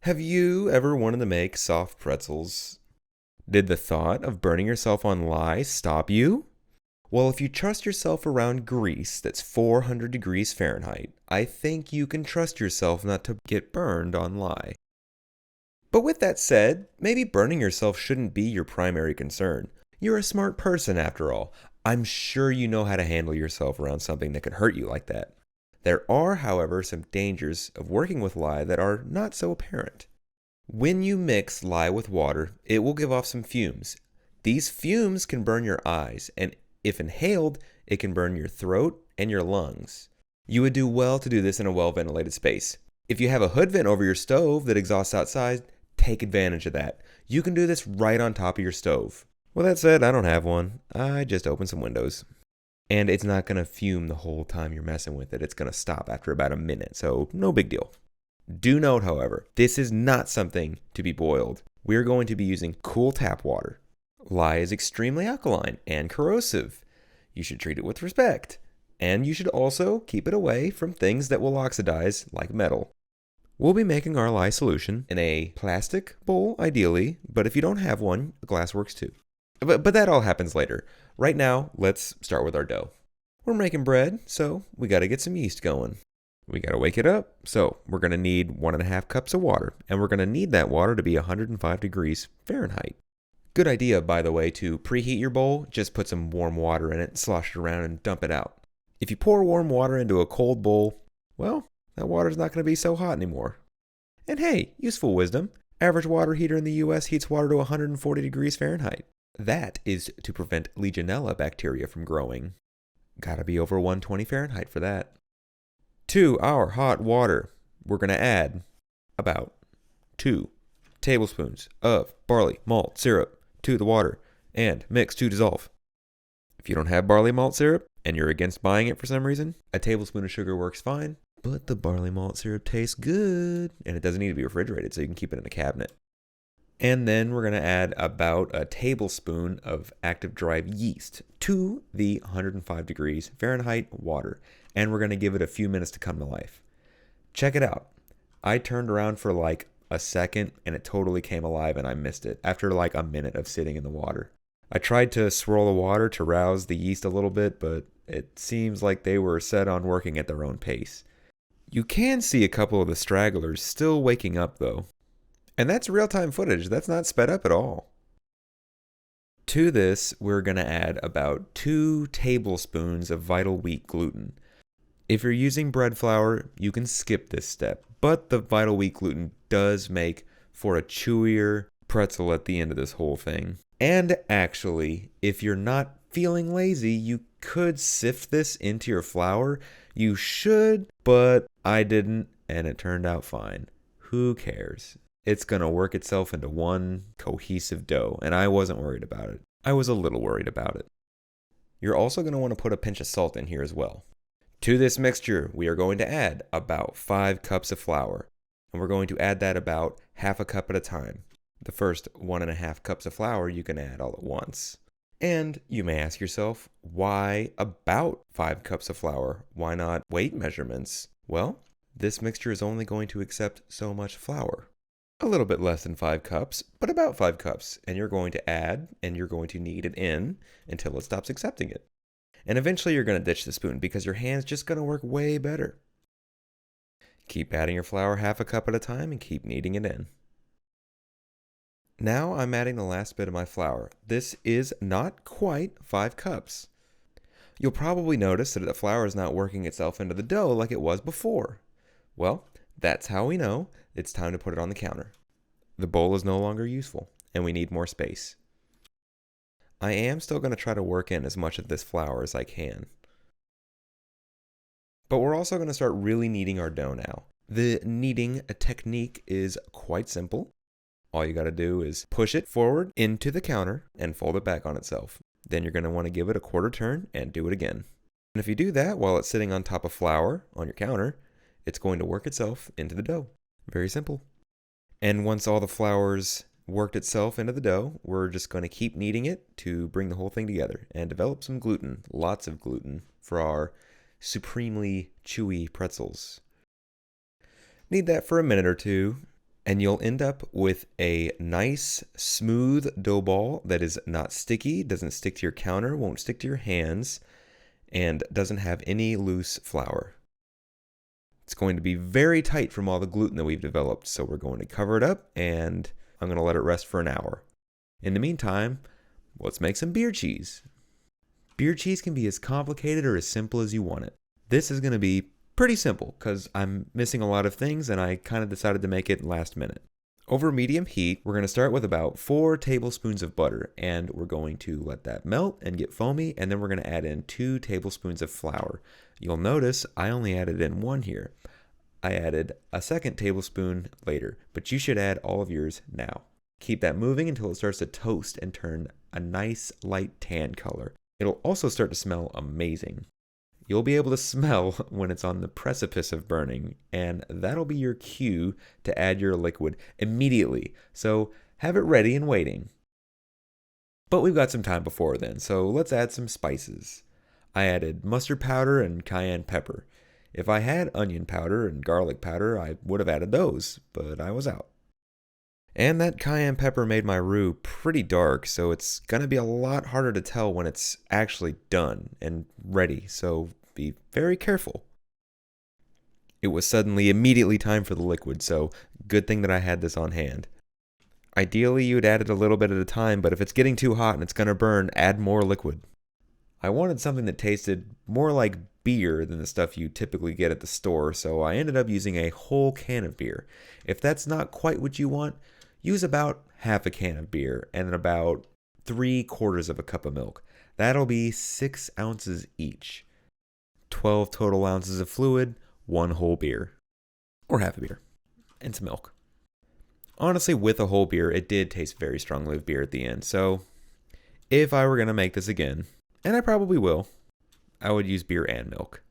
Have you ever wanted to make soft pretzels? Did the thought of burning yourself on lye stop you? Well, if you trust yourself around grease that's 400 degrees Fahrenheit, I think you can trust yourself not to get burned on lye. But with that said, maybe burning yourself shouldn't be your primary concern. You're a smart person after all. I'm sure you know how to handle yourself around something that could hurt you like that. There are, however, some dangers of working with lye that are not so apparent. When you mix lye with water, it will give off some fumes. These fumes can burn your eyes, and if inhaled, it can burn your throat and your lungs. You would do well to do this in a well-ventilated space. If you have a hood vent over your stove that exhausts outside, take advantage of that. You can do this right on top of your stove. Well, that said, I don't have one. I just opened some windows. And it's not going to fume the whole time you're messing with it. It's going to stop after about a minute, so no big deal. Do note, however, this is not something to be boiled. We're going to be using cool tap water. Lye is extremely alkaline and corrosive. You should treat it with respect. And you should also keep it away from things that will oxidize, like metal. We'll be making our lye solution in a plastic bowl, ideally, but if you don't have one, glass works too. But that all happens later. Right now, let's start with our dough. We're making bread, so we got to get some yeast going. We got to wake it up, so we're going to need 1.5 cups of water, and we're going to need that water to be 105 degrees Fahrenheit. Good idea, by the way, to preheat your bowl. Just put some warm water in it, slosh it around, and dump it out. If you pour warm water into a cold bowl, well, that water's not going to be so hot anymore. And hey, useful wisdom, average water heater in the US heats water to 140 degrees Fahrenheit. That is to prevent Legionella bacteria from growing. Gotta be over 120 Fahrenheit for that. To our hot water, we're going to add about 2 tablespoons of barley malt syrup to the water and mix to dissolve. If you don't have barley malt syrup and you're against buying it for some reason, a tablespoon of sugar works fine, but the barley malt syrup tastes good and it doesn't need to be refrigerated, so you can keep it in a cabinet. And then we're going to add about a tablespoon of active dry yeast to the 105 degrees Fahrenheit water. And we're going to give it a few minutes to come to life. Check it out. I turned around for like a second and it totally came alive and I missed it after like a minute of sitting in the water. I tried to swirl the water to rouse the yeast a little bit, but it seems like they were set on working at their own pace. You can see a couple of the stragglers still waking up though. And that's real-time footage. That's not sped up at all. To this, we're going to add about 2 tablespoons of vital wheat gluten. If you're using bread flour, you can skip this step, but the vital wheat gluten does make for a chewier pretzel at the end of this whole thing. And actually, if you're not feeling lazy, you could sift this into your flour. You should, but I didn't, and it turned out fine. Who cares? It's going to work itself into one cohesive dough, and I wasn't worried about it. I was a little worried about it. You're also going to want to put a pinch of salt in here as well. To this mixture, we are going to add about 5 cups of flour, and we're going to add that about half a cup at a time. The first 1.5 cups of flour you can add all at once. And you may ask yourself, why about 5 cups of flour? Why not weight measurements? Well, this mixture is only going to accept so much flour. A little bit less than 5 cups, but about 5 cups. And you're going to add, and you're going to knead it in until it stops accepting it. And eventually you're going to ditch the spoon because your hand's just going to work way better. Keep adding your flour half a cup at a time and keep kneading it in. Now I'm adding the last bit of my flour. This is not quite 5 cups. You'll probably notice that the flour is not working itself into the dough like it was before. Well, that's how we know it's time to put it on the counter. The bowl is no longer useful, and we need more space. I am still going to try to work in as much of this flour as I can. But we're also going to start really kneading our dough now. The kneading technique is quite simple. All you got to do is push it forward into the counter and fold it back on itself. Then you're going to want to give it a quarter turn and do it again. And if you do that while it's sitting on top of flour on your counter, it's going to work itself into the dough. Very simple. And once all the flour's worked itself into the dough, we're just going to keep kneading it to bring the whole thing together and develop some gluten, lots of gluten, for our supremely chewy pretzels. Knead that for a minute or two. And you'll end up with a nice, smooth dough ball that is not sticky, doesn't stick to your counter, won't stick to your hands, and doesn't have any loose flour. It's going to be very tight from all the gluten that we've developed, so we're going to cover it up, and I'm going to let it rest for an hour. In the meantime, let's make some beer cheese. Beer cheese can be as complicated or as simple as you want it. This is going to be pretty simple because I'm missing a lot of things and I kind of decided to make it last minute. Over medium heat, we're going to start with about 4 tablespoons of butter, and we're going to let that melt and get foamy, and then we're going to add in 2 tablespoons of flour. You'll notice I only added in 1 here. I added a 2nd tablespoon later, but you should add all of yours now. Keep that moving until it starts to toast and turn a nice light tan color. It'll also start to smell amazing. You'll be able to smell when it's on the precipice of burning, and that'll be your cue to add your liquid immediately. So have it ready and waiting. But we've got some time before then, so let's add some spices. I added mustard powder and cayenne pepper. If I had onion powder and garlic powder, I would have added those, but I was out. And that cayenne pepper made my roux pretty dark, so it's going to be a lot harder to tell when it's actually done and ready, so be very careful. It was suddenly immediately time for the liquid, so good thing that I had this on hand. Ideally, you'd add it a little bit at a time, but if it's getting too hot and it's going to burn, add more liquid. I wanted something that tasted more like beer than the stuff you typically get at the store, so I ended up using a whole can of beer. If that's not quite what you want, use about half a can of beer and about 3/4 of a cup of milk. That'll be 6 ounces each. 12 total ounces of fluid, 1 whole beer. Or half a beer. And some milk. Honestly, with a whole beer, it did taste very strongly of beer at the end. So, if I were going to make this again, and I probably will, I would use beer and milk.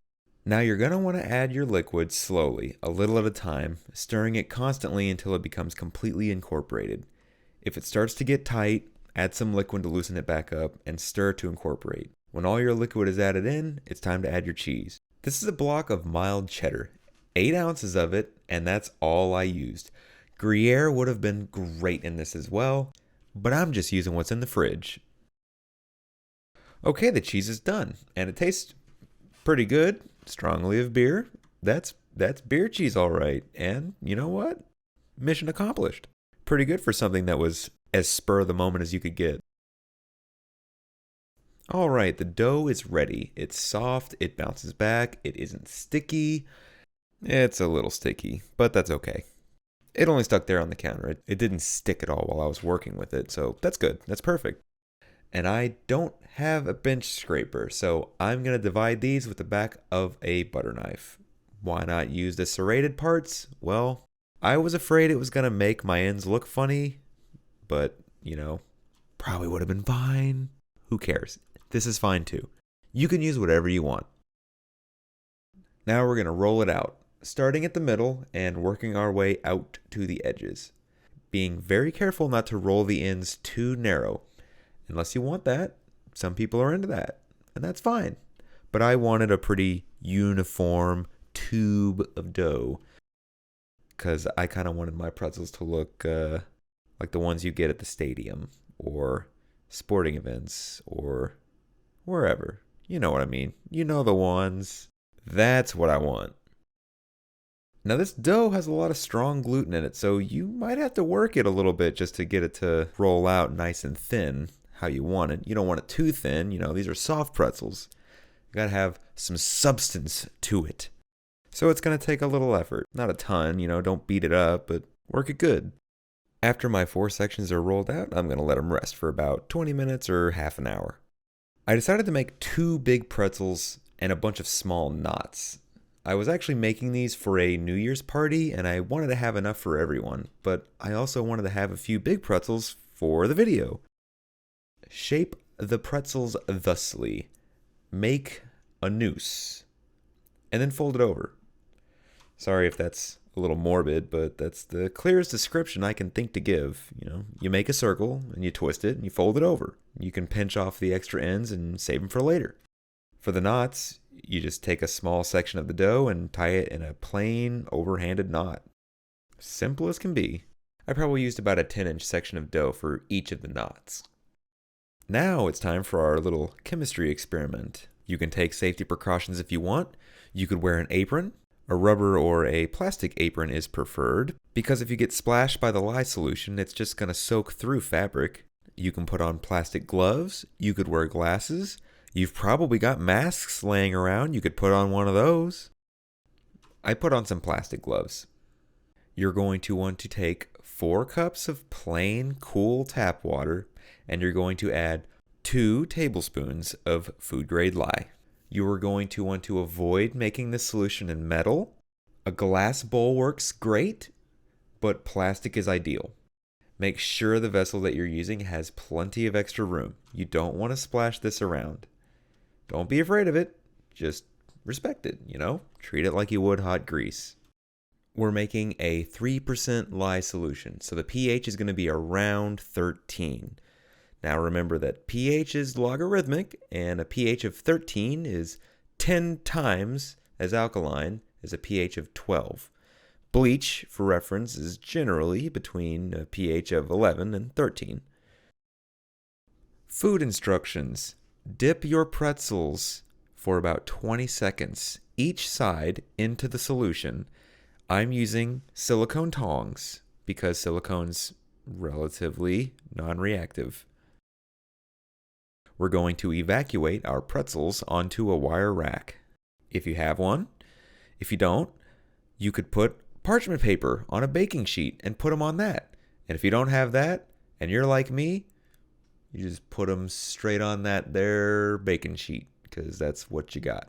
Now you're going to want to add your liquid slowly, a little at a time, stirring it constantly until it becomes completely incorporated. If it starts to get tight, add some liquid to loosen it back up and stir to incorporate. When all your liquid is added in, it's time to add your cheese. This is a block of mild cheddar, 8 ounces of it, and that's all I used. Gruyere would have been great in this as well, but I'm just using what's in the fridge. Okay, the cheese is done, and it tastes pretty good. Strongly of beer. That's beer cheese all right. And you know what? Mission accomplished. Pretty good for something that was as spur of the moment as you could get. All right, the dough is ready. It's soft, it bounces back, it isn't sticky. It's a little sticky, but that's okay. It only stuck there on the counter. It didn't stick at all while I was working with it, so that's good. That's perfect. And I don't have a bench scraper, so I'm going to divide these with the back of a butter knife. Why not use the serrated parts? Well, I was afraid it was going to make my ends look funny, but, probably would have been fine. Who cares? This is fine too. You can use whatever you want. Now we're going to roll it out, starting at the middle and working our way out to the edges. Being very careful not to roll the ends too narrow. Unless you want that. Some people are into that, and that's fine. But I wanted a pretty uniform tube of dough because I kind of wanted my pretzels to look like the ones you get at the stadium or sporting events or wherever. You know what I mean. You know the ones. That's what I want. Now this dough has a lot of strong gluten in it, so you might have to work it a little bit just to get it to roll out nice and thin. How you want it. You don't want it too thin. These are soft pretzels. You gotta have some substance to it. So it's gonna take a little effort. Not a ton, don't beat it up, but work it good. After my 4 sections are rolled out, I'm gonna let them rest for about 20 minutes or half an hour. I decided to make 2 big pretzels and a bunch of small knots. I was actually making these for a New Year's party, and I wanted to have enough for everyone, but I also wanted to have a few big pretzels for the video. Shape the pretzels thusly. Make a noose. And then fold it over. Sorry if that's a little morbid, but that's the clearest description I can think to give. You make a circle and you twist it and you fold it over. You can pinch off the extra ends and save them for later. For the knots, you just take a small section of the dough and tie it in a plain overhanded knot. Simple as can be. I probably used about a 10-inch section of dough for each of the knots. Now it's time for our little chemistry experiment. You can take safety precautions if you want. You could wear an apron. A rubber or a plastic apron is preferred because if you get splashed by the lye solution, it's just going to soak through fabric. You can put on plastic gloves. You could wear glasses. You've probably got masks laying around. You could put on one of those. I put on some plastic gloves. You're going to want to take 4 cups of plain, cool tap water, and you're going to add 2 tablespoons of food-grade lye. You are going to want to avoid making this solution in metal. A glass bowl works great, but plastic is ideal. Make sure the vessel that you're using has plenty of extra room. You don't want to splash this around. Don't be afraid of it. Just respect it, Treat it like you would hot grease. We're making a 3% lye solution, so the pH is going to be around 13. Now remember that pH is logarithmic, and a pH of 13 is 10 times as alkaline as a pH of 12. Bleach, for reference, is generally between a pH of 11 and 13. Food instructions. Dip your pretzels for about 20 seconds each side into the solution. I'm using silicone tongs because silicone's relatively non-reactive. We're going to evacuate our pretzels onto a wire rack. If you have one, if you don't, you could put parchment paper on a baking sheet and put them on that. And if you don't have that, and you're like me, you just put them straight on that there baking sheet because that's what you got.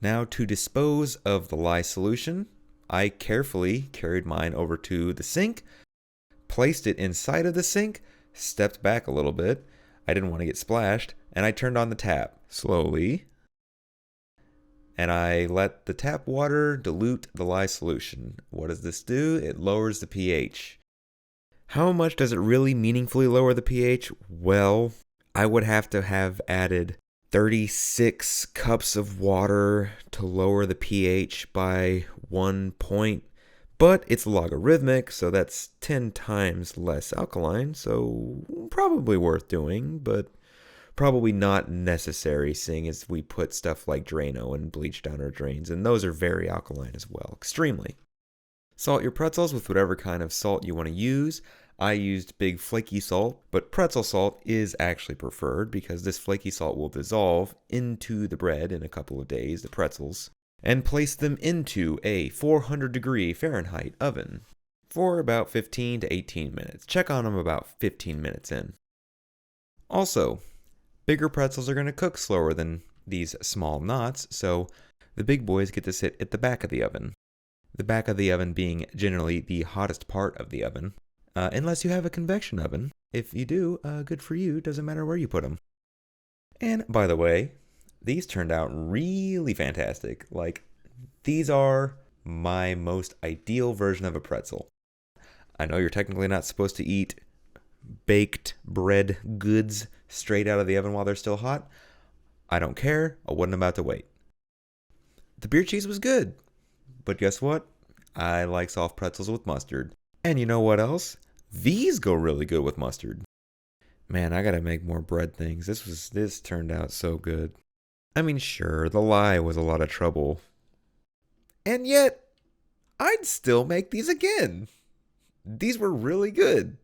Now to dispose of the lye solution, I carefully carried mine over to the sink, placed it inside of the sink, stepped back a little bit. I didn't want to get splashed, and I turned on the tap slowly, and I let the tap water dilute the lye solution. What does this do? It lowers the pH. How much does it really meaningfully lower the pH? Well, I would have to have added 36 cups of water to lower the pH by 1 point. But it's logarithmic, so that's 10 times less alkaline, so probably worth doing, but probably not necessary, seeing as we put stuff like Drano and bleach down our drains, and those are very alkaline as well, extremely. Salt your pretzels with whatever kind of salt you want to use. I used big flaky salt, but pretzel salt is actually preferred because this flaky salt will dissolve into the bread in a couple of days, the pretzels, and place them into a 400-degree Fahrenheit oven for about 15 to 18 minutes. Check on them about 15 minutes in. Also, bigger pretzels are going to cook slower than these small knots, so the big boys get to sit at the back of the oven. The back of the oven being generally the hottest part of the oven, unless you have a convection oven. If you do, good for you, doesn't matter where you put them. And by the way, these turned out really fantastic. These are my most ideal version of a pretzel. I know you're technically not supposed to eat baked bread goods straight out of the oven while they're still hot. I don't care. I wasn't about to wait. The beer cheese was good. But guess what? I like soft pretzels with mustard. And you know what else? These go really good with mustard. Man, I gotta make more bread things. This turned out so good. I mean, sure, the lye was a lot of trouble. And yet, I'd still make these again. These were really good.